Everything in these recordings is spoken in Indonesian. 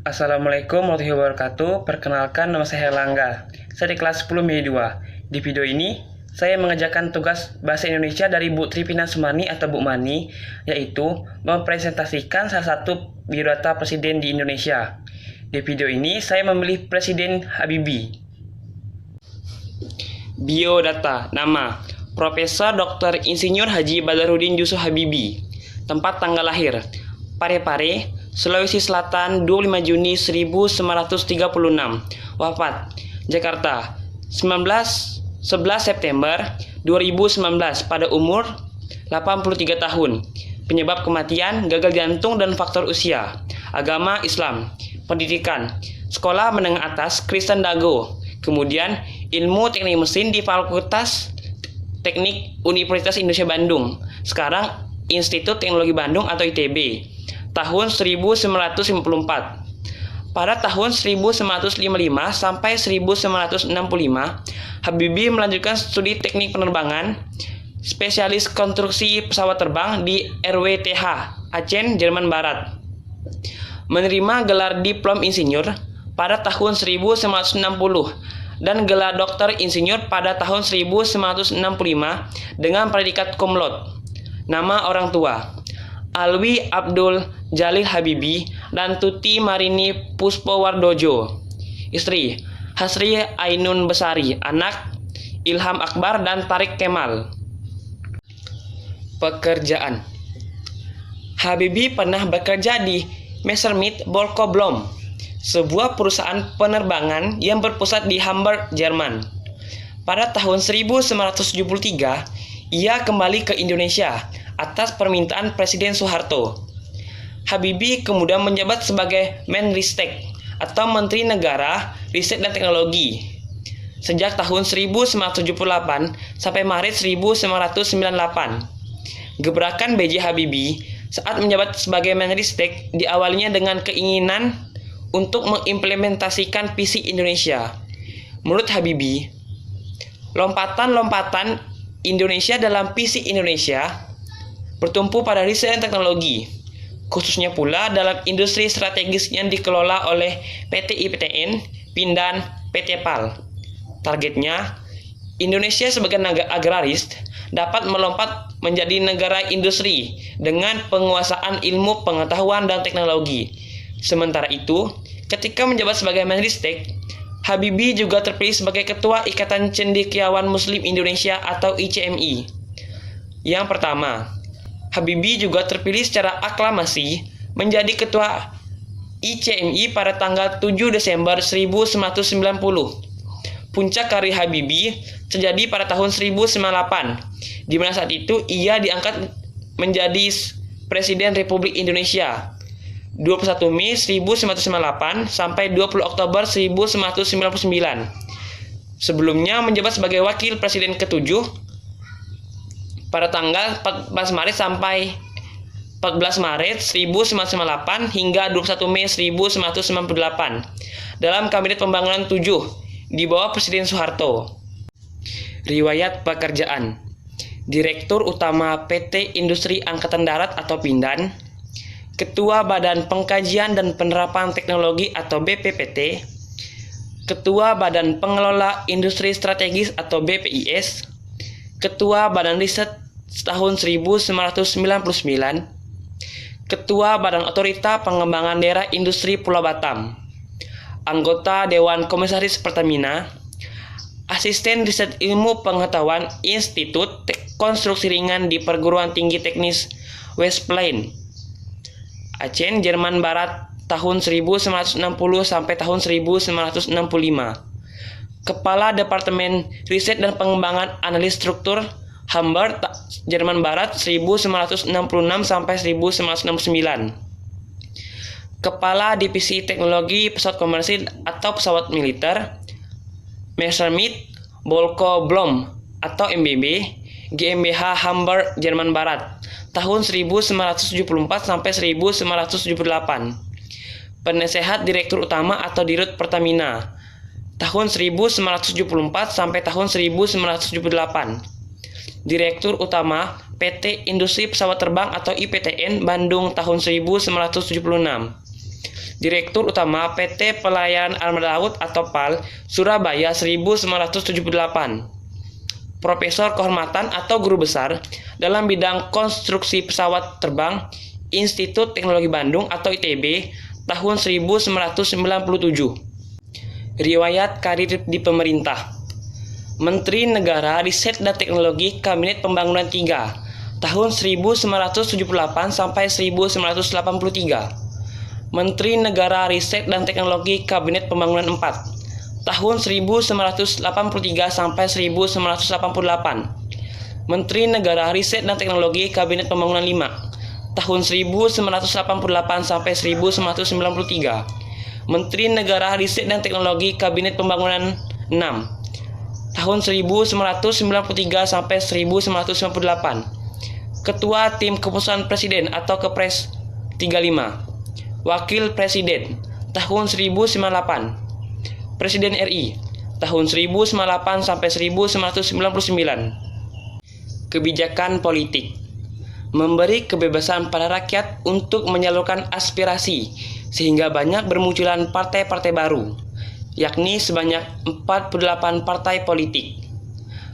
Assalamualaikum warahmatullahi wabarakatuh. Perkenalkan, nama saya Herlangga. Saya di kelas 10 MI 2. Di video ini, saya mengerjakan tugas bahasa Indonesia dari Bu Tripina Sumarni atau Bu Mani, yaitu mempresentasikan salah satu biodata presiden di Indonesia. Di video ini, saya memilih Presiden Habibie. Biodata. Nama: Profesor Dr. Insinyur Haji Badarudin Yusuf Habibie. Tempat tanggal lahir: Parepare, Sulawesi Selatan, 25 Juni 1936. Wafat: Jakarta, 11 September 2019 pada umur 83 tahun. Penyebab kematian: gagal jantung dan faktor usia. Agama Islam. Pendidikan: sekolah menengah atas Kristen Dago. Kemudian ilmu teknik mesin di Fakultas Teknik Universitas Indonesia Bandung. Sekarang Institut Teknologi Bandung atau ITB. Tahun 1954. Pada tahun 1955 sampai 1965, Habibie melanjutkan studi teknik penerbangan, spesialis konstruksi pesawat terbang di RWTH, Aachen, Jerman Barat. Menerima gelar diplom insinyur pada tahun 1960 dan gelar doktor insinyur pada tahun 1965 dengan predikat cum laude. Nama orang tua: Alwi Abdul Jalil Habibie dan Tuti Marini Puspowardojo. Istri: Hasri Ainun Besari. Anak: Ilham Akbar dan Tarik Kemal. Pekerjaan: Habibie pernah bekerja di Messerschmitt Bölkow Blohm, sebuah perusahaan penerbangan yang berpusat di Hamburg, Jerman. Pada tahun 1973, ia kembali ke Indonesia atas permintaan Presiden Soeharto. Habibie kemudian menjabat sebagai Menristek atau Menteri Negara Riset dan Teknologi sejak tahun 1978 sampai Maret 1998. Gebrakan B.J. Habibie saat menjabat sebagai Menristek diawalinya dengan keinginan untuk mengimplementasikan visi Indonesia. Menurut Habibie, lompatan-lompatan Indonesia dalam visi Indonesia bertumpu pada riset dan teknologi, khususnya pula dalam industri strategis yang dikelola oleh PT IPTN, Pindad, PT PAL. Targetnya, Indonesia sebagai negara agraris dapat melompat menjadi negara industri dengan penguasaan ilmu pengetahuan dan teknologi. Sementara itu, ketika menjabat sebagai Menristek, Habibie juga terpilih sebagai Ketua Ikatan Cendekiawan Muslim Indonesia atau ICMI. Yang pertama, Habibie juga terpilih secara aklamasi menjadi Ketua ICMI pada tanggal 7 Desember 1990. Puncak karir Habibie terjadi pada tahun 1998, di mana saat itu ia diangkat menjadi Presiden Republik Indonesia. 21 Mei 1998 sampai 20 Oktober 1999. Sebelumnya menjabat sebagai Wakil Presiden ke-7 pada tanggal 14 Maret sampai 14 Maret 1998 hingga 21 Mei 1998 dalam Kabinet Pembangunan 7 di bawah Presiden Soeharto. Riwayat pekerjaan: Direktur Utama PT Industri Angkatan Darat atau Pindad, Ketua Badan Pengkajian dan Penerapan Teknologi atau BPPT, Ketua Badan Pengelola Industri Strategis atau BPIS, Ketua Badan Riset tahun 1999, Ketua Badan Otorita Pengembangan Daerah Industri Pulau Batam, anggota Dewan Komisaris Pertamina, Asisten Riset Ilmu Pengetahuan Institut Konstruksi Ringan di Perguruan Tinggi Teknis West Plain, Aachen, Jerman Barat tahun 1960 sampai tahun 1965. Kepala Departemen Riset dan Pengembangan Analis Struktur Hamburg, Jerman Barat 1966 sampai 1969. Kepala Divisi Teknologi Pesawat Komersil atau Pesawat Militer Messerschmitt Bölkow Blohm atau MBB GmbH Hamburg, Jerman Barat tahun 1974 sampai 1978. Penasehat Direktur Utama atau Dirut Pertamina tahun 1974 sampai tahun 1978. Direktur Utama PT Industri Pesawat Terbang atau IPTN Bandung tahun 1976. Direktur Utama PT Pelayaran Armada Laut atau PAL, Surabaya 1978. Profesor Kehormatan atau Guru Besar dalam bidang konstruksi pesawat terbang, Institut Teknologi Bandung atau ITB, tahun 1997. Riwayat karir di pemerintah. Menteri Negara Riset dan Teknologi Kabinet Pembangunan 3, tahun 1978 sampai 1983. Menteri Negara Riset dan Teknologi Kabinet Pembangunan 4, tahun 1983 sampai 1988. Menteri Negara Riset dan Teknologi Kabinet Pembangunan 5, tahun 1988 sampai 1993. Menteri Negara Riset dan Teknologi Kabinet Pembangunan 6, tahun 1993 sampai 1998. Ketua Tim Keputusan Presiden atau Kepres 35. Wakil Presiden tahun 1998. Presiden RI tahun 1998 sampai 1999. Kebijakan politik. Memberi kebebasan pada rakyat untuk menyalurkan aspirasi sehingga banyak bermunculan partai-partai baru, yakni sebanyak 48 partai politik.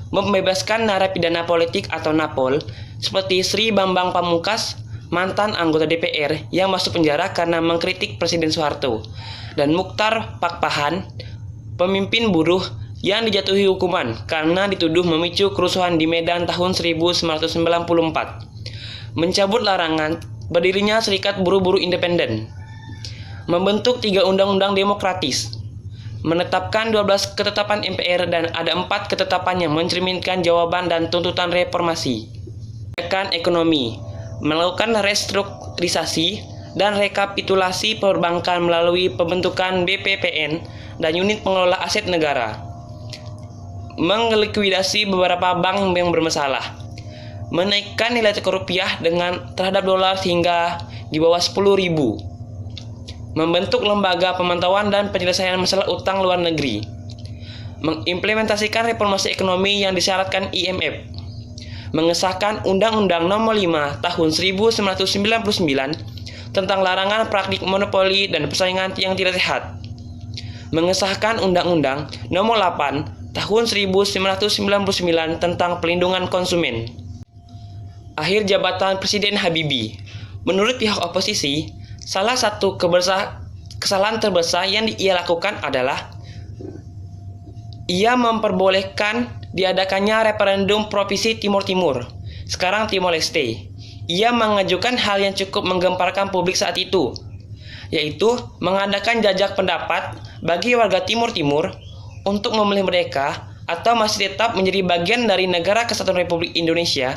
Membebaskan narapidana politik atau NAPOL seperti Sri Bambang Pamungkas, mantan anggota DPR yang masuk penjara karena mengkritik Presiden Soeharto, dan Muchtar Pakpahan, pemimpin buruh yang dijatuhi hukuman karena dituduh memicu kerusuhan di Medan tahun 1994. Mencabut larangan berdirinya Serikat Buruh-Buruh Independen. Membentuk 3 undang-undang demokratis. Menetapkan 12 ketetapan MPR dan ada 4 ketetapan yang mencerminkan jawaban dan tuntutan reformasi. Kebijakan ekonomi. Melakukan restrukturisasi dan rekapitulasi perbankan melalui pembentukan BPPN dan unit pengelola aset negara. Melikuidasi beberapa bank yang bermasalah. Menaikkan nilai tukar rupiah terhadap dolar hingga di bawah 10.000. Membentuk lembaga pemantauan dan penyelesaian masalah utang luar negeri. Mengimplementasikan reformasi ekonomi yang disyaratkan IMF. Mengesahkan Undang-Undang Nomor 5 Tahun 1999 tentang larangan praktik monopoli dan persaingan yang tidak sehat. Mengesahkan Undang-Undang Nomor 8 Tahun 1999 tentang pelindungan konsumen. Akhir jabatan Presiden Habibie. Menurut pihak oposisi, salah satu kesalahan terbesar yang ia lakukan adalah ia memperbolehkan diadakannya referendum Provinsi Timur Timur, sekarang Timor Leste. Ia mengajukan hal yang cukup menggemparkan publik saat itu, yaitu mengadakan jajak pendapat bagi warga Timur Timur untuk memilih mereka atau masih tetap menjadi bagian dari Negara Kesatuan Republik Indonesia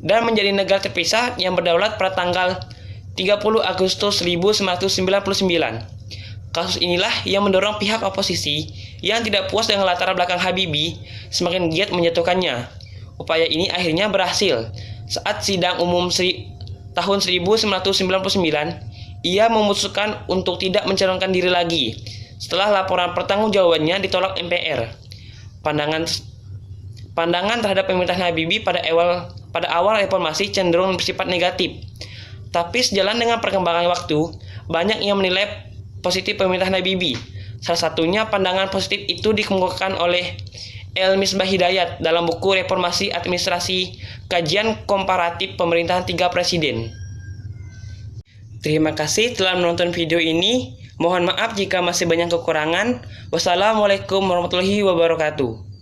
dan menjadi negara terpisah yang berdaulat pada tanggal 30 Agustus 1999. Kasus inilah yang mendorong pihak oposisi yang tidak puas dengan latar belakang Habibie semakin giat menjatuhkannya. Upaya ini akhirnya berhasil. Saat sidang umum tahun 1999, ia memutuskan untuk tidak mencalonkan diri lagi setelah laporan pertanggungjawabannya ditolak MPR. Pandangan terhadap pemerintahan Habibie pada awal reformasi cenderung bersifat negatif. Tapi sejalan dengan perkembangan waktu, banyak yang menilai positif pemerintahan Habibie. Salah satunya pandangan positif itu dikemukakan oleh El Misbah Hidayat dalam buku Reformasi Administrasi Kajian Komparatif Pemerintahan 3 Presiden. Terima kasih telah menonton video ini. Mohon maaf jika masih banyak kekurangan. Wassalamualaikum warahmatullahi wabarakatuh.